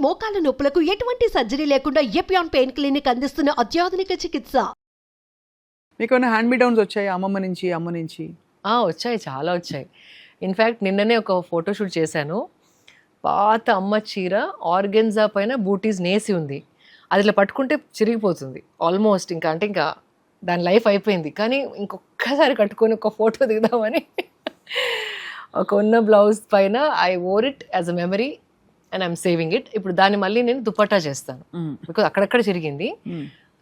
మోకాల నొప్పులకు ఎటువంటి సర్జరీ లేకుండా ఎపియాన్ పెయిన్ క్లినిక్ అందిస్తున్న అత్యాధునిక చికిత్స. మీకు ఏమైనా హ్యాండ్ మీ డౌన్స్ వచ్చాయి అమ్మమ్మ నుంచి అమ్మ నుంచి? వచ్చాయి, చాలా వచ్చాయి. ఇన్ఫ్యాక్ట్ నిన్ననే ఒక ఫోటోషూట్ చేశాను. పాత అమ్మ చీర ఆర్గెన్జా పైన బూటీస్ నేసి ఉంది. అది ఇట్లా పట్టుకుంటే చిరిగిపోతుంది ఆల్మోస్ట్. ఇంకా దాని లైఫ్ అయిపోయింది. కానీ ఇంకొకసారి కట్టుకొని ఒక ఫోటో దిగుదామని ఒక ఉన్న బ్లౌజ్ పైన I wore it as a memory and I'm saving it. ఇప్పుడు దాన్ని మళ్ళీ నేను దుపట్టా చేస్తాను. బికాజ్ అక్కడక్కడ చిరిగింది.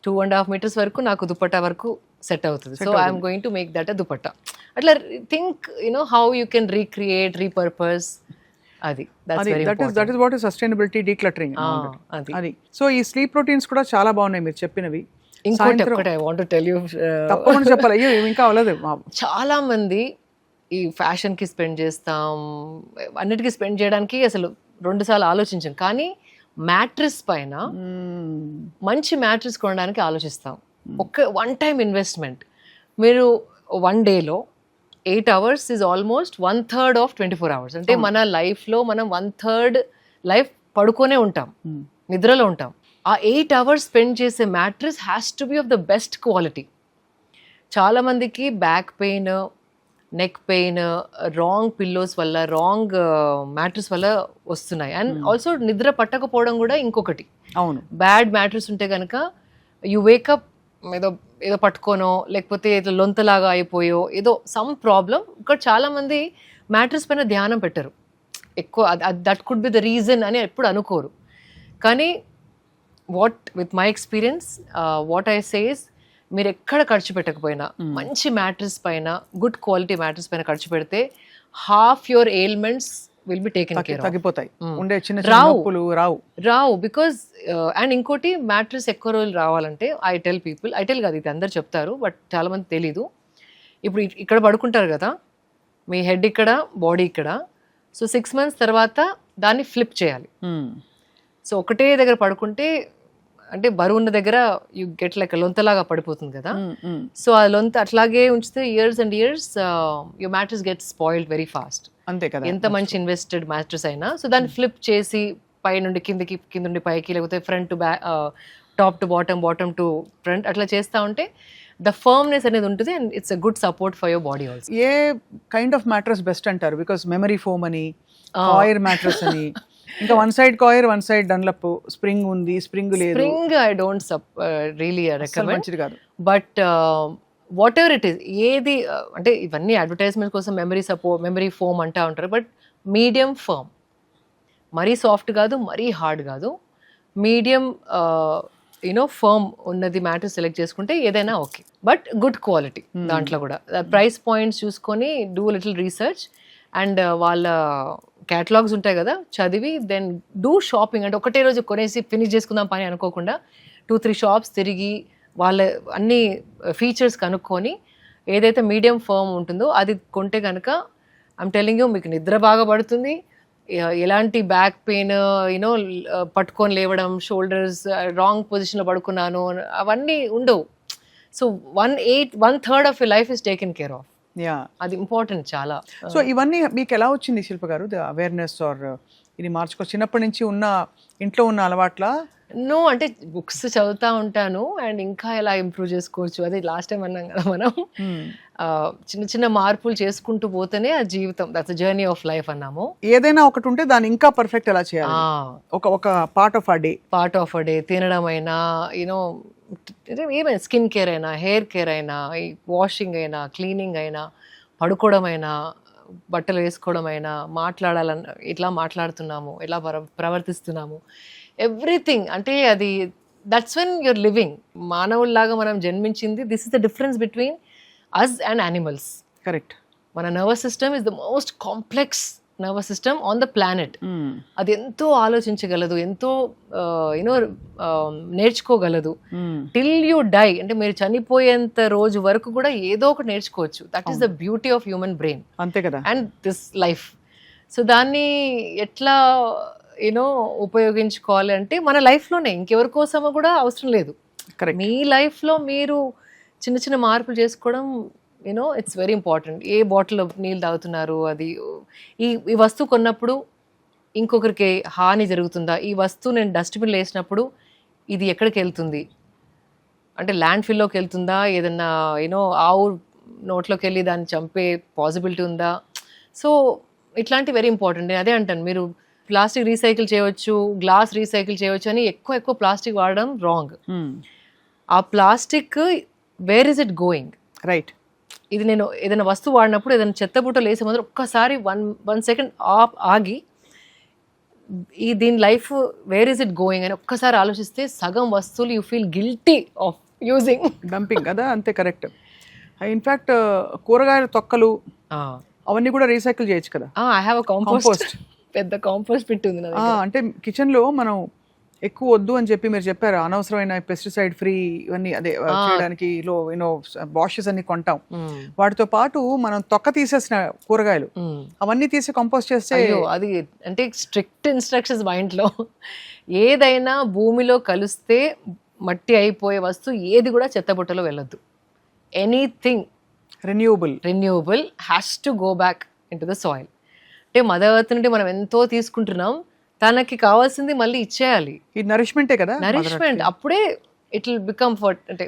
2.5 meters వరకు నాకు దుపట్టా వరకు సెట్ అవుతుంది. So I'm going to make that a dupatta. అట్లా think how you can recreate, repurpose. అది that is what is sustainability, decluttering. అది సో ఈ స్లీప్ రొటీన్స్ కూడా చాలా బాగున్నాయి మీరు చెప్పినవి. ఇంకోటి I want to tell you, తప్పకుండా చెప్పాలి. అయ్యో ఇంకా అవ్వలేదు. చాలా మంది ఈ ఫ్యాషన్కి స్పెండ్ చేస్తాం, అన్నిటికీ స్పెండ్ చేయడానికి అసలు 2 సార్లు ఆలోచించాం. కానీ మ్యాట్రెస్ పైన మంచి మ్యాట్రెస్ కొనడానికి ఆలోచిస్తాం. One time investment. మీరు 1 dayలో 8 hours is almost 1/3 of 24 hours. అంటే మన లైఫ్లో మనం 1/3 లైఫ్ పడుకోనే ఉంటాం, నిద్రలో ఉంటాం. ఆ 8 hours స్పెండ్ చేసే mattress has to be of the best quality. చాలామందికి back pain, neck pain wrong pillows వల్ల, రాంగ్ మ్యాట్రెస్ వల్ల వస్తున్నాయి. అండ్ ఆల్సో నిద్ర పట్టకపోవడం కూడా ఇంకొకటి. అవును, బ్యాడ్ మ్యాట్రెస్ ఉంటే కనుక యు వేకప్ ఏదో పట్టుకోనో, లేకపోతే ఏదో లొంతలాగా అయిపోయో, ఏదో సమ్ ప్రాబ్లం. ఇక్కడ చాలామంది మ్యాట్రెస్ పైన ధ్యానం పెట్టరు ఎక్కువ. That could be the reason అని ఎప్పుడు అనుకోరు. కానీ with my experience what I says, మీరు ఎక్కడ ఖర్చు పెట్టకపోయినా మంచి మ్యాట్రెస్ పైన, గుడ్ క్వాలిటీ మ్యాట్రెస్ పైన ఖర్చు పెడితే half your ailments will be taken care of. తగ్గిపోతాయి. ఉండే చిన్న రావు బికాజ్ అండ్ ఇంకోటి మ్యాట్రెస్ ఎక్కువ రోజులు రావాలంటే ఐ టెల్ కాదు, ఇది అందరు చెప్తారు బట్ చాలా మంది తెలీదు. ఇప్పుడు ఇక్కడ పడుకుంటారు కదా, మీ హెడ్ ఇక్కడ, బాడీ ఇక్కడ. సో 6 months తర్వాత దాన్ని ఫ్లిప్ చేయాలి. సో ఒకటే దగ్గర పడుకుంటే, అంటే బరువు ఉన్న దగ్గర యూ గెట్ లైక్ లొంతలాగా పడిపోతుంది కదా. సో ఆ లొంత అట్లాగే ఉంచితే years and years your mattress get spoiled very fast. అంతే కదా, ఎంత మంచి ఇన్వెస్టెడ్ మ్యాట్రెస్ అయినా. సో దాన్ని ఫ్లిప్ చేసి పై నుండి కిందకి, కింద నుండి పైకి, లేకపోతే front to back, top to bottom, bottom to front, అట్లా చేస్తూ ఉంటే ద ఫర్మ్నెస్ అనేది ఉంటుంది. And it's a good support for your body also. A kind of mattress best అంటారు? బికాస్ మెమరీ ఫోమ్ అని, కాయిర్ మ్యాట్రెస్ అని, ఇంకా one side coir, one side Dunlop, spring ఉంది, స్ప్రింగ్ లేదు. Spring I don't really recommend, మంచిది కాదు. But what ever it is, ఏది అంటే ఇవన్నీ అడ్వర్టైజ్మెంట్ కోసం మెమరీ ఫోమ్ అంటా ఉంటారు. బట్ మీడియం ఫర్మ్, మరీ సాఫ్ట్ కాదు, మరీ హార్డ్ కాదు, మీడియం ఫర్మ్ ఉన్నది మ్యాటర్ సెలెక్ట్ చేసుకుంటే ఏదైనా ఓకే. But good quality. దాంట్లో కూడా ప్రైస్ పాయింట్స్ చూసుకొని డూ లిటిల్ రీసెర్చ్ అండ్ వాళ్ళ క్యాటలాగ్స్ ఉంటాయి కదా, చదివి దెన్ డూ షాపింగ్. అంటే ఒకటే రోజు కొనేసి ఫినిష్ చేసుకుందాం పని అనుకోకుండా 2-3 shops తిరిగి వాళ్ళ అన్ని ఫీచర్స్ కనుక్కొని ఏదైతే మీడియం ఫర్మ్ ఉంటుందో అది కొంటే కనుక ఐమ్ టెలింగ్ యూ, మీకు నిద్ర బాగా పడుతుంది. ఎలాంటి బ్యాక్ పెయిన్, పట్టుకొని లేవడం, షోల్డర్స్ రాంగ్ పొజిషన్లో పడుకున్నాను, అవన్నీ ఉండవు. So 1/3 of your life is taken care of. అది ఇంపార్టెంట్ చాలా. సో ఇవన్నీ మీకు ఎలా వచ్చింది శిల్ప గారు, ద అవేర్నెస్ ఆర్ ఇది మార్చుకో? చిన్నప్పటి నుంచి ఇంట్లో ఉన్న అలవాట్ల? నో, అంటే బుక్స్ చదువుతూ ఉంటాను అండ్ ఇంకా ఎలా ఇంప్రూవ్ చేసుకోవచ్చు, అది లాస్ట్ టైం అన్నాం కదా మనం. చిన్న చిన్న మార్పులు చేసుకుంటూ పోతేనే ఆ జీవితం, దట్స్ జర్నీ ఆఫ్ లైఫ్ అన్నాము. ఏదైనా ఒకటి ఉంటే దాన్ని ఇంకా పర్ఫెక్ట్ ఎలా చేయాలి? ఒక పార్ట్ ఆఫ్ అ డే తినడం అయినా, ఏమైనా స్కిన్ కేర్ అయినా, హెయిర్ కేర్ అయినా, వాషింగ్ అయినా, క్లీనింగ్ అయినా, పడుకోవడం అయినా, బట్టలు వేసుకోవడం అయినా, మాట్లాడాలన్నా ఎట్లా మాట్లాడుతున్నాము, ఎలా ప్రవర్తిస్తున్నాము, ఎవ్రీథింగ్. అంటే అది దట్స్ వెన్ యూర్ లివింగ్. మానవుల్లాగా మనం జన్మించింది, this is the difference between us and animals. Correct. మన nervous system is the most complex nervous system on the planet. అది ఎంతో ఆలోచించగలదు, ఎంతో నేర్చుకోగలదు. టిల్ యూ డై, అంటే మీరు చనిపోయేంత రోజు వరకు కూడా ఏదో ఒకటి నేర్చుకోవచ్చు. That is the beauty of human brain. అంతే కదా. And this life. సో దాన్ని ఎట్లా ఉపయోగించుకోవాలి అంటే మన లైఫ్లోనే, ఇంకెవరి కోసమో కూడా అవసరం లేదు. మీ లైఫ్లో మీరు చిన్న చిన్న మార్పులు చేసుకోవడం it's very important. A bottle నీళ్ళు తాగుతున్నారు, అది ఈ వస్తువు కొన్నప్పుడు ఇంకొకరికి హాని జరుగుతుందా, ఈ వస్తువు నేను డస్ట్బిన్లో వేసినప్పుడు ఇది ఎక్కడికి వెళ్తుంది, అంటే ల్యాండ్ ఫిల్లోకి వెళ్తుందా, ఏదన్నా యూనో ఆవు నోట్లోకి వెళ్ళి దాన్ని చంపే పాసిబిలిటీ ఉందా. సో ఇట్లాంటి వెరీ ఇంపార్టెంట్. నేను అదే అంటాను, మీరు ప్లాస్టిక్ రీసైకిల్ చేయవచ్చు, గ్లాస్ రీసైకిల్ చేయవచ్చు అని ఎక్కువ ప్లాస్టిక్ వాడడం రాంగ్. ఆ plastic where is it going, right. ఇది నేను ఏదైనా వస్తువు వాడినప్పుడు ఏదైనా చెత్త బుట్టలో వేసే ముందు ఒక్కసారి వన్ సెకండ్ ఆగి దీని life where is it going అని ఒక్కసారి ఆలోచిస్తే సగం వస్తువులు you feel guilty of using, dumping కదా, అంతే కరెక్ట్. ఇన్ఫాక్ట్ కూరగాయల తొక్కలు అవన్నీ కూడా రీసైకిల్ చేయొచ్చు కదా. ఐ హ్యావ్ అ కాంపోస్ట్, పెద్ద కాంపోస్ట్ పిట్ ఉంది నా దగ్గర. అంటే కిచెన్ లో మనం ఎక్కువ వద్దు అని చెప్పి మీరు చెప్పారు, అనవసరమైన పెస్టిసైడ్ ఫ్రీ ఇవన్నీ అదే చేయడానికి వాషెస్ అన్ని కొంటాం. వాటితో పాటు మనం తొక్క తీసేసిన కూరగాయలు అవన్నీ తీసి కంపోస్ట్ చేస్తే, అది అంటే స్ట్రిక్ట్ ఇన్స్ట్రక్షన్స్ మా ఇంట్లో. ఏదైనా భూమిలో కలిస్తే మట్టి అయిపోయే వస్తువు ఏది కూడా చెత్తబుట్టలో వెళ్ళొద్దు. Anything renewable has to go back in to the soil. అంటే మదర్ ఎర్త్ నుండి మనం ఎంతో తీసుకుంటున్నాం, తనకి కావాల్సింది మళ్ళీ ఇచ్చేయాలి. ఇది నరిష్మెంటే కదా, నరిష్మెంట్. అప్పుడే ఇట్ విల్ బికమ్ అంటే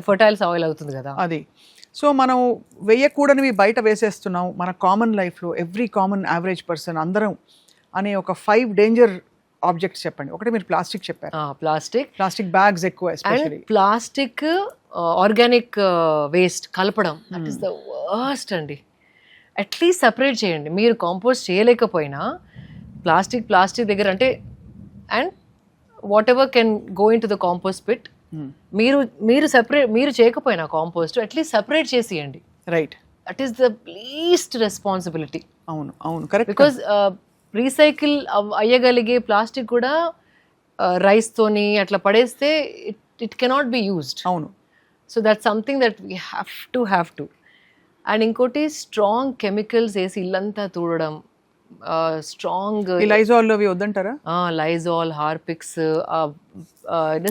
ఫర్టైల్ సాయిల్ అవుతుంది కదా అది. సో మనం వేయకూడనివి బయట వేసేస్తున్నాం మన కామన్ లైఫ్లో. ఎవ్రీ కామన్ యావరేజ్ పర్సన్ అందరం అనే ఒక 5 డేంజర్ ఆబ్జెక్ట్స్ చెప్పండి. ఒకటి మీరు ప్లాస్టిక్ చెప్పారు, ప్లాస్టిక్ బ్యాగ్స్ ఎక్కువ, ఎస్పెషల్లీ ప్లాస్టిక్ ఆర్గానిక్ వేస్ట్ కలపడం, దట్ ఈస్ ద వర్స్ట్ అండి. అట్లీస్ట్ సపరేట్ చేయండి. మీరు కాంపోస్ట్ చేయలేకపోయినా ప్లాస్టిక్ దగ్గర అంటే, and whatever can go into the compost pit, మీరు సెపరేట్, మీరు చేయకపోయినా కాంపోస్ట్ అట్లీస్ట్ సెపరేట్ చేసేయండి. Right, that is the least responsibility. అవును కరెక్ట్. బికాజ్ రీసైకిల్ అయ్యగలిగే ప్లాస్టిక్ కూడా రైస్తోని అట్లా పడేస్తే ఇట్ కెనాట్ బి యూజ్డ్. అవును. So that's something that we have to. And ఇంకోటి స్ట్రాంగ్ కెమికల్స్ వేసి ఇల్లంతా తూడడం, స్ట్రాంగ్ లైజాల్ అవి వద్దంటారా? లైజాల్, హార్పిక్స్,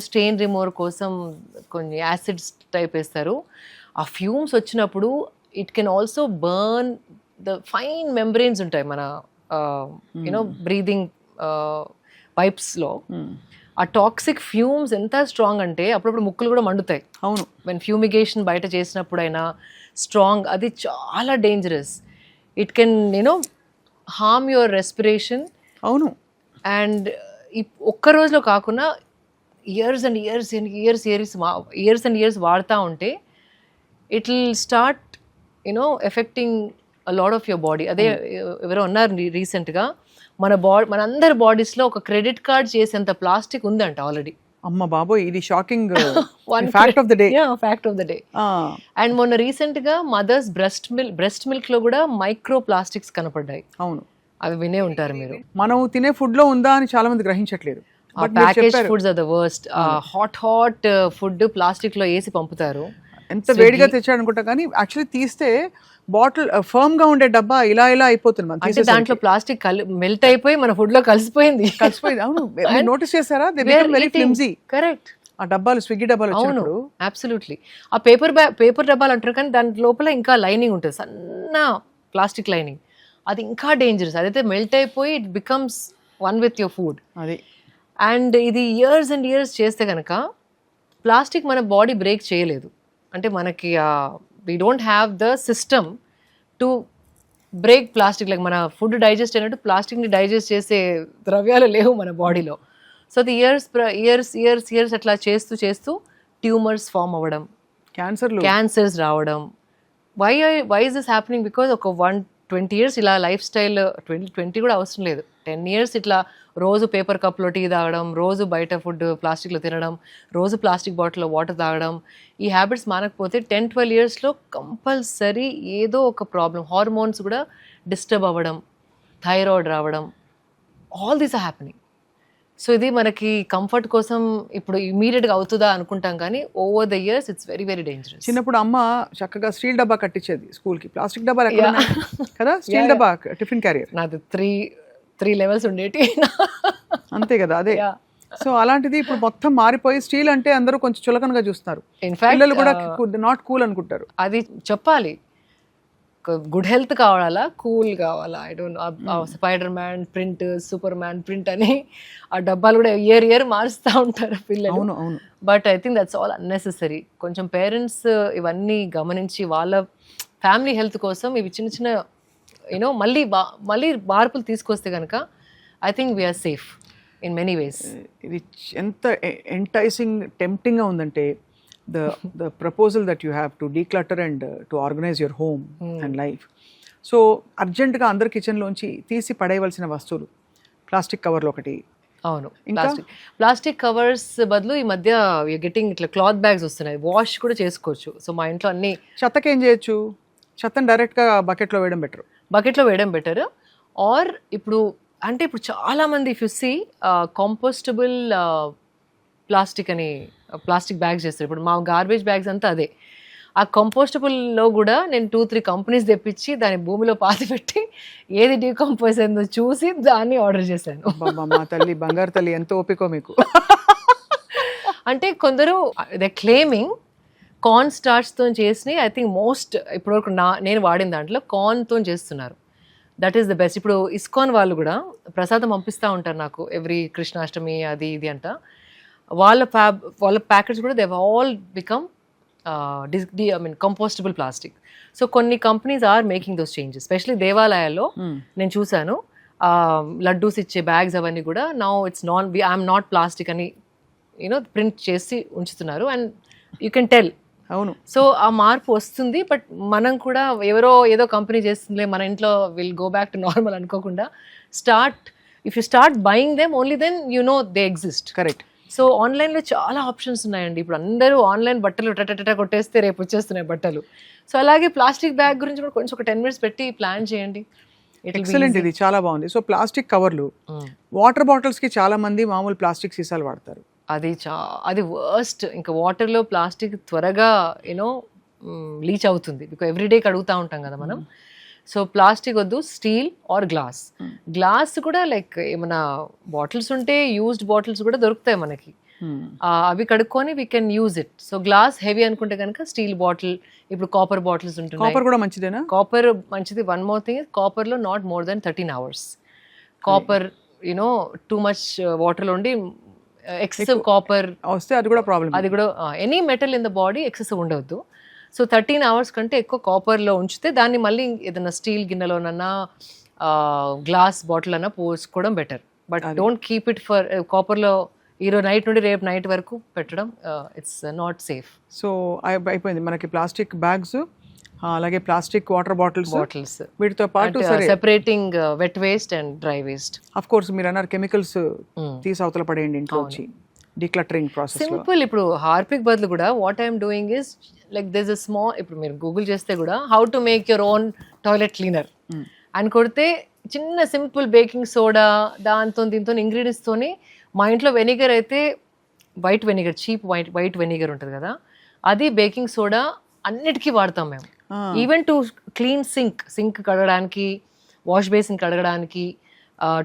స్టెయిన్ రిమూవర్ కోసం కొన్ని యాసిడ్స్ టైప్ వేస్తారు. ఆ ఫ్యూమ్స్ వచ్చినప్పుడు it can also burn the fine membranes ఉంటాయి మన బ్రీదింగ్ పైప్స్లో. ఆ టాక్సిక్ ఫ్యూమ్స్ ఎంత స్ట్రాంగ్ అంటే అప్పుడప్పుడు ముక్కులు కూడా మండుతాయి. అవును, వెన్ ఫ్యూమిగేషన్ బయట చేసినప్పుడైనా స్ట్రాంగ్, అది చాలా dangerous. It can harm your respiration. అవును. అండ్ ఒక్క రోజులో కాకుండా ఇయర్స్ అండ్ ఇయర్స్ వాడుతూ ఉంటే it will start effecting a lot of your body. అదే ఎవరో ఉన్నారు రీసెంట్గా, మనందరి బాడీస్లో ఒక క్రెడిట్ కార్డ్ చేసేంత ప్లాస్టిక్ ఉందంట ఆల్రెడీ. అమ్మ బాబోయ్, ఇది shocking fact of the day. And మొన్న రీసెంట్ గా మదర్స్ బ్రెస్ట్ మిల్క్ లో కూడా మైక్రో ప్లాస్టిక్స్ కనపడ్డాయి. అవును, అవి వినే ఉంటారు మీరు. మనం తినే ఫుడ్ లో ఉందా అని చాలా మంది గ్రహించట్లేదు. Package foods are the worst. Hot food plastic లో వేసి పంపుతారు. ఎంత వేడిగా తెచ్చాడు అనుకుంటా, కానీ యాక్చువల్లీ తీస్తే బాటిల్ ఫర్మ్ గా ఉండే డబ్బా ఇలా అయిపోతుంది. అంటే దాంట్లో ప్లాస్టిక్ మెల్ట్ అయిపోయి మన ఫుడ్ లో కలిసిపోయింది. అవును, నోటీస్ చేశారా? Very flimsy. కరెక్ట్. ఆ డబ్బాలు, స్విగ్గీ డబ్బాలు వచ్చినప్పుడు. అబ్సల్యూట్లీ. ఆ పేపర్ డబ్బాలు అంటారు, కానీ దాని లోపల ఇంకా లైనింగ్ ఉంటుంది, సన్న ప్లాస్టిక్ లైనింగ్. అది ఇంకా డేంజరస్. అదైతే మెల్ట్ అయిపోయి it becomes one with your food. అది. అండ్ ఇది ఇయర్స్ అండ్ ఇయర్స్ చేస్తే కనుక ప్లాస్టిక్ మన బాడీ బ్రేక్ చేయలేదు. అంటే మనకి we don't have the system to break plastic. Like మన ఫుడ్ డైజెస్ట్ అయినట్టు ప్లాస్టిక్ని డైజెస్ట్ చేసే ద్రవ్యాలు లేవు మన బాడీలో. సో అది ఇయర్స్ అట్లా చేస్తూ ట్యూమర్స్ ఫామ్ అవ్వడం, క్యాన్సర్స్ రావడం. Why is this happening? Because ఒక 20 years ఇలా లైఫ్ స్టైల్, 20 కూడా అవసరం లేదు, 10 years ఇట్లా రోజు పేపర్ కప్లో టీ తాగడం, రోజు బయట ఫుడ్ ప్లాస్టిక్లో తినడం, రోజు ప్లాస్టిక్ బాటిల్లో వాటర్ తాగడం, ఈ హ్యాబిట్స్ మానకపోతే 10-12 yearsలో కంపల్సరీ ఏదో ఒక ప్రాబ్లం, హార్మోన్స్ కూడా డిస్టర్బ్ అవ్వడం, థైరాయిడ్ రావడం, all these are happening. So ఇది మనకి కంఫర్ట్ కోసం ఇప్పుడు ఇమీడియట్గా అవుతుందా అనుకుంటాం, కానీ over the years it's very very dangerous. చిన్నప్పుడు అమ్మ చక్కగా స్టీల్ డబ్బా కట్టించేది స్కూల్కి. ప్లాస్టిక్ డబ్బా కదా, స్టీల్ డబ్బా టిఫిన్ క్యారియర్. నాది 3 levels ఉండేటి. అంతే కదా, అదే. సో అలాంటిది ఇప్పుడు మొత్తం మారిపోయి స్టీల్ అంటే అందరూ కొంచెం చులకనగా చూస్తున్నారు. పిల్లలు కూడా నాట్ కూల్ అనుకుంటారు. అది చెప్పాలి. గుడ్ హెల్త్ కావాలా, కూల్ కావాలా, I don't know, spider man print, super man print అని ఆ డబ్బాలు కూడా ఇయర్ మారుస్తూ ఉంటారు పిల్లలు. అవును అవును. But I think that's all unnecessary. కొంచెం పేరెంట్స్ ఇవన్నీ గమనించి వాళ్ళ ఫ్యామిలీ హెల్త్ కోసం ఇవి చిన్న చిన్న యూనో మళ్ళీ మార్పులు తీసుకొస్తే కనుక I think we're safe in many ways. ఇది ఎంత ఎంటైసింగ్ టెంప్టింగ్గా ఉందంటే the proposal that you have to declutter and to organize your home and life. So అర్జెంటుగా అందరి కిచెన్లోంచి తీసి పడేయవలసిన వస్తువులు ప్లాస్టిక్ కవర్లు ఒకటి. అవును, ప్లాస్టిక్ కవర్స్ బదులు ఈ మధ్య గెటింగ్ ఇట్లా క్లాత్ బ్యాగ్స్ వస్తున్నాయి, వాష్ కూడా చేసుకోవచ్చు. సో మా ఇంట్లో అన్ని చెత్తకి ఏం చేయొచ్చు, చెత్తను డైరెక్ట్గా బకెట్లో వేయడం బెటర్. ఆర్ ఇప్పుడు చాలా మంది ఇఫ్ యు సీ కాంపోస్టబుల్ ప్లాస్టిక్ అని ప్లాస్టిక్ బ్యాగ్స్ చేస్తారు. ఇప్పుడు మా గార్బేజ్ బ్యాగ్స్ అంతా అదే. ఆ కంపోస్టబుల్లో కూడా నేను 2-3 కంపెనీస్ తెప్పించి దాన్ని భూమిలో పాతి పెట్టి ఏది డీకంపోజ్ అయిందో చూసి దాన్ని ఆర్డర్ చేశాను. మా తల్లి బంగారు తల్లి, ఎంత ఓపికో మీకు. అంటే కొందరు దే క్లెయిమింగ్ కార్న్ స్టార్చ్తో చేసి ఐ థింక్ మోస్ట్ ఇప్పటివరకు నేను వాడిన దాంట్లో కార్న్తో చేస్తున్నారు. That is the best. ఇప్పుడు ఇస్కాన్ వాళ్ళు కూడా ప్రసాదం పంపిస్తూ ఉంటారు నాకు ఎవ్రీ కృష్ణాష్టమి అది ఇది అంట. వాళ్ళ ప్యాకెట్స్ కూడా they all become compostable plastic. So కొన్ని companies are making those changes. Especially దేవాలయాల్లో నేను చూశాను లడ్డూస్ ఇచ్చే బ్యాగ్స్ అవన్నీ కూడా now it's I'm not plastic అని ప్రింట్ చేసి ఉంచుతున్నారు. And you can tell. అవును. సో ఆ మార్పు వస్తుంది. బట్ మనం కూడా ఏదో కంపెనీ చేస్తుందిలే మన ఇంట్లో will go back to normal అనుకోకుండా if you start buying them only then you know they exist. Correct. So ఆన్లైన్లో చాలా ఆప్షన్స్ ఉన్నాయండి. ఇప్పుడు అందరూ ఆన్లైన్ బట్టలు టటటట కొట్టేస్తే రేపు వచ్చేస్తున్నాయి బట్టలు. సో అలాగే ప్లాస్టిక్ బ్యాగ్ గురించి కూడా కొంచెం ఒక 10 minutes పెట్టి ప్లాన్ చేయండి. ఎక్సలెంట్, ఇది చాలా బాగుంది. సో ప్లాస్టిక్ కవర్లు, వాటర్ బాటిల్స్కి చాలా మంది మామూలు ప్లాస్టిక్ సీసాలు వాడతారు. అది వర్స్ట్. ఇంకా వాటర్లో ప్లాస్టిక్ త్వరగా లీచ్ అవుతుంది. బికాజ్ ఎవ్రీడే కడుగుతూ ఉంటాం కదా మనం. సో ప్లాస్టిక్ వద్దు, స్టీల్ ఆర్ గ్లాస్ కూడా లైక్ ఏమైనా బాటిల్స్ ఉంటే యూజ్డ్ బాటిల్స్ కూడా దొరుకుతాయి మనకి. అవి కడుక్కొని we can use it. So glass heavy అనుకుంటే కనుక స్టీల్ బాటిల్, ఇప్పుడు కాపర్ బాటిల్స్ ఉంటున్నాయి. కాపర్ కూడా మంచిదేనా? కాపర్ మంచిది. వన్ మోర్ థింగ్, కాపర్లో not more than 13 hours. Copper too much వాటర్లో ఉండి ఎక్సెసివ్ కాపర్ వస్తే అది కూడా ప్రాబ్లం. అది కూడా any metal in the body excessive ఉండవద్దు. సో 13 hours కంటే ఎక్కువ కాపర్లో ఉంచితే దాన్ని మళ్ళీ ఏదైనా స్టీల్ గిన్నెలోనన్నా గ్లాస్ బాటిల్ అన్నా పోసుకోవడం better. But don't keep it for కాపర్లో ఈరోజు నైట్ నుండి రేపు నైట్ వరకు పెట్టడం ఇట్స్ నాట్ సేఫ్. సో అయిపోయింది మనకి ప్లాస్టిక్ బ్యాగ్స్, అలాగే ప్లాస్టిక్ వాటర్ బాటిల్స్, వీటితో పాటు separating wet waste and dry waste. Of course మీరు అన్నారు కెమికల్స్ తీసి అవతల పడేయండి ఇంట్లో వచ్చి. Decluttering process simple. ఇప్పుడు హార్పిక్ బదులు కూడా what I'm doing is like this a small, ఇప్పుడు మీరు గూగుల్ చేస్తే కూడా how to make your own toilet cleaner అని కొడితే చిన్న సింపుల్ బేకింగ్ సోడా దాంతో దీంతో ఇంగ్రీడియంట్స్తోని, మా ఇంట్లో వెనిగర్ అయితే white vinegar, cheap white vinegar ఉంటుంది కదా, అది బేకింగ్ సోడా అన్నిటికీ వాడతాం మేము. ఈవెన్ టు క్లీన్ సింక్ కడగడానికి, వాష్ బేసిన్ కడగడానికి,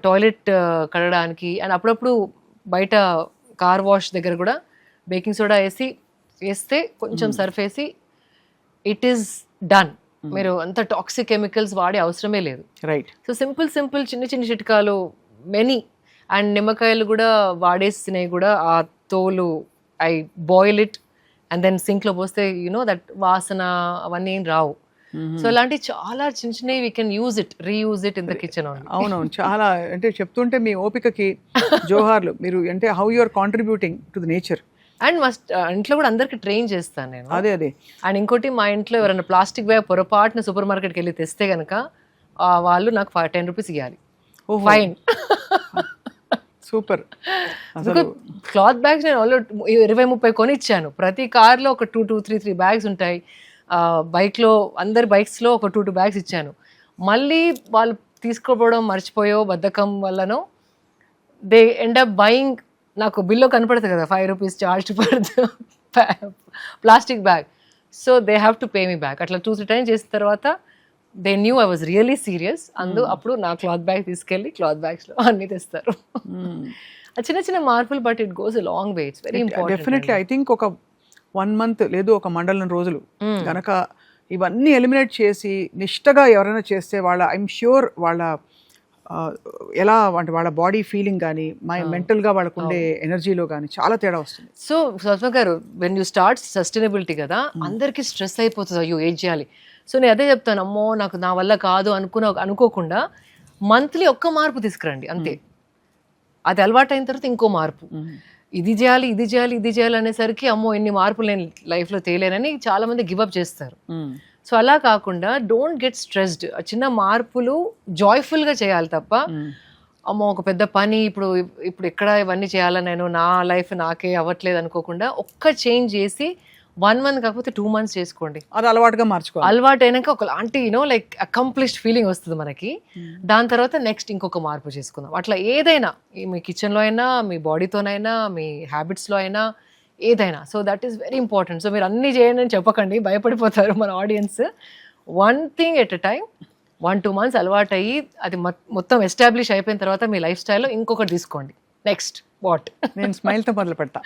టాయిలెట్ కడగడానికి, అండ్ అప్పుడప్పుడు బయట కార్ వాష్ దగ్గర కూడా బేకింగ్ సోడా వేస్తే కొంచెం సర్ఫ్ వేసి ఇట్ ఈస్ డన్. మీరు అంత టాక్సిక్ కెమికల్స్ వాడే అవసరమే లేదు. రైట్. సో సింపుల్ చిన్న చిట్కాలు మెనీ. అండ్ నిమ్మకాయలు కూడా వాడేసినవి కూడా ఆ తోలు I boil it and then సింక్లో పోస్తే దట్ వాసన అవన్నీ ఏం రావు. సో అలాంటి చాలా చిన్నవి we can reuse it in the kitchen. అవునవును, చాలా అంటే చెప్తుంటే మీ ఓపికకి జోహార్లు. మీరు అంటే how you are contributing to the nature. అండ్ ఇంట్లో కూడా అందరికి ట్రైన్ చేస్తాను నేను. అదే. అండ్ ఇంకోటి, మా ఇంట్లో ఎవరైనా ప్లాస్టిక్ బ్యాగ్ పొరపాటున సూపర్ మార్కెట్కి వెళ్ళి తెస్తే కనుక వాళ్ళు నాకు 10 rupees ఇవ్వాలి, ఫైన్. సూపర్. క్లాత్ బ్యాగ్స్ నేను ఆల్రెడీ 20-30 కొని ఇచ్చాను. ప్రతి కార్లో ఒక 2-3 బ్యాగ్స్ ఉంటాయి. బైక్లో అందరి బైక్స్లో ఒక 2 బ్యాగ్స్ ఇచ్చాను. మళ్ళీ వాళ్ళు తీసుకోపోవడం మర్చిపోయో బద్ధకం వల్లనో దే ఎండ్ అప్ బయింగ్. నాకు బిల్లో కనపడుతుంది కదా 5 rupees charge for plastic bag. So they have to pay me back. అట్లా 2-3 times చేసిన తర్వాత they knew I was really serious. అప్పుడు నా క్లాత్ బ్యాగ్ తీసుకెళ్ళి క్లాత్ బ్యాగ్స్లో అన్నీ తెస్తారు. చిన్న మార్పులు, but it goes a long way. It's very important. Definitely. I think ఒక 1 month లేదు ఒక మండలం రోజులు కనుక ఇవన్నీ ఎలిమినేట్ చేసి నిష్టగా ఎవరైనా చేస్తే వాళ్ళ ఐఎమ్ ష్యూర్ వాళ్ళ ఎలా అంటే వాళ్ళ బాడీ ఫీలింగ్ కానీ మెంటల్గా వాళ్ళకు ఉండే ఎనర్జీలో కానీ చాలా తేడా వస్తుంది. సో స్వప్న గారు, వెన్ యూ స్టార్ట్ సస్టైనబిలిటీ కదా, అందరికీ స్ట్రెస్ అయిపోతుంది, అయ్యో ఏం చేయాలి. సో నేను అదే చెప్తాను, అమ్మో నాకు నా వల్ల కాదు అనుకోకుండా మంత్లీ ఒక్క మార్పు తీసుకురండి అంతే. అది అలవాటు అయిన తర్వాత ఇంకో మార్పు, ఇది చేయాలి అనేసరికి అమ్మో ఎన్ని మార్పులు నేను లైఫ్లో తేలేనని చాలా మంది గివప్ చేస్తారు. సో అలా కాకుండా డోంట్ గెట్ స్ట్రెస్డ్. చిన్న మార్పులు జాయ్ఫుల్గా చేయాలి తప్ప అమ్మో ఒక పెద్ద పని ఇప్పుడు ఎక్కడ ఇవన్నీ చేయాలని నేను నా లైఫ్ నాకే అవ్వట్లేదు అనుకోకుండా ఒక్క చేంజ్ చేసి 1 month కాకపోతే 2 months చేసుకోండి. అది అలవాటుగా మార్చుకోవాలి. అలవాటు అయినాక ఒకలాంటి లైక్ అకంప్లిష్డ్ ఫీలింగ్ వస్తుంది మనకి. దాని తర్వాత నెక్స్ట్ ఇంకొక మార్పు చేసుకుందాం. అట్లా ఏదైనా మీ కిచెన్లో అయినా, మీ బాడీతోనైనా, మీ హ్యాబిట్స్లో అయినా, ఏదైనా. So that is very important. So మీరు అన్నీ చేయండి అని చెప్పకండి, భయపడిపోతారు మన audience. 1 thing at a time, 1-2 months అలవాటు అయ్యి అది మొత్తం ఎస్టాబ్లిష్ అయిపోయిన తర్వాత మీ లైఫ్ స్టైల్లో ఇంకొకటి తీసుకోండి. Next what? నేను స్మైల్తో మొదలు పెడతా.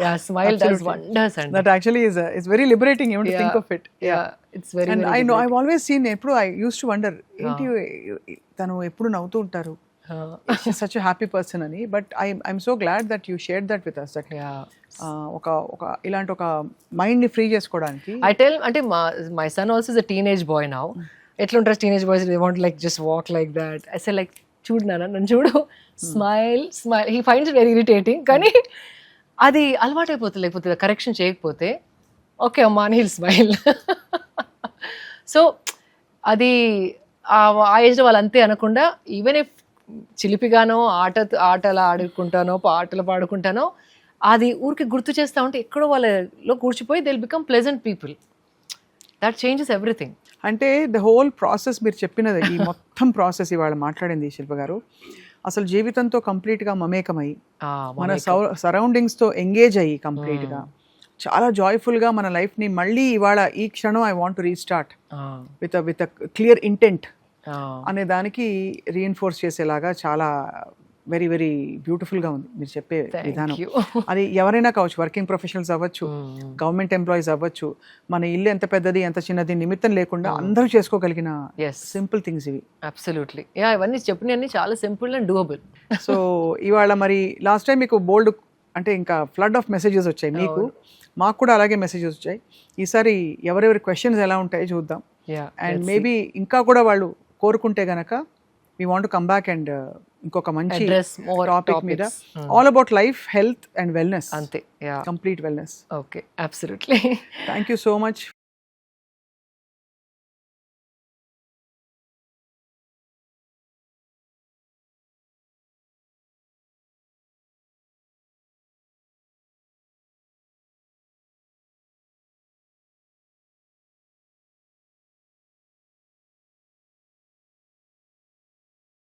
Yeah, smile does wonders, and that actually is very liberating even to think of it. Yeah, it's very, and very I know I've always seen eppudu I used to wonder enti tanu eppudu navuthu untaru, she's such a happy person ani, but I'm so glad that you shared that with us, that oka ilanti oka mind ni free chesukodaniki I tell ante my son also is a teenage boy now. Etla ఉంటారు teenage boys, they want to like just walk like that. I say like చూడు నాన్న నన్ను చూడు, smile. He finds it very irritating, కానీ అది అలవాటు అయిపోతుంది. లేకపోతే కరెక్షన్ చేయకపోతే ఓకే అమ్మా అని హిల్ స్మైల్. సో అది ఆ ఏజ్లో వాళ్ళు అంతే అనకుండా, ఈవెన్ ఇఫ్ చిలిపిగానో ఆటలు ఆడుకుంటానో పాటలు పాడుకుంటానో అది ఊరికి గుర్తు చేస్తూ ఉంటే ఎక్కడో వాళ్ళలో కూర్చిపోయి they will become pleasant people. That changes everything. అంటే ద హోల్ ప్రాసెస్ మీరు చెప్పినది, ఈ మొత్తం ప్రాసెస్ ఇవాళ మాట్లాడింది శిల్ప గారు, అసలు జీవితంతో కంప్లీట్గా మమేకమై మన సరౌండింగ్స్తో ఎంగేజ్ అయ్యి కంప్లీట్గా చాలా జాయ్ఫుల్గా మన లైఫ్ని మళ్ళీ ఇవాళ ఈ క్షణం I want to restart with clear intent అనే దానికి రీఎన్ఫోర్స్ చేసేలాగా చాలా వెరీ వెరీ బ్యూటిఫుల్గా ఉంది మీరు చెప్పే విధానం. అది ఎవరైనా కావచ్చు, వర్కింగ్ ప్రొఫెషనల్స్ అవ్వచ్చు, గవర్నమెంట్ ఎంప్లాయీస్ అవ్వచ్చు, మన ఇల్లు ఎంత పెద్దది ఎంత చిన్నది నిమిత్తం లేకుండా అందరూ చేసుకోగలిగిన సింపుల్ థింగ్స్ ఇవి. అబ్సల్యూట్లీ. ఇవన్నీ చెప్పినవన్నీ చాలా సింపుల్ అండ్ డూయబుల్. సో ఇవాళ మరి లాస్ట్ టైం మీకు బోల్డ్ అంటే ఇంకా ఫ్లడ్ ఆఫ్ మెసేజెస్ వచ్చాయి, మీకు మాకు కూడా అలాగే మెసేజెస్ వచ్చాయి. ఈసారి ఎవరెవరి క్వశ్చన్స్ ఎలా ఉంటాయో చూద్దాం. అండ్ మేబీ ఇంకా కూడా వాళ్ళు కోరుకుంటే గనక we want to come back and ఇంకొక మంచి టాపిక్ మీద all about life, health and wellness. అంతే, complete wellness. Okay, absolutely. Thank you so much.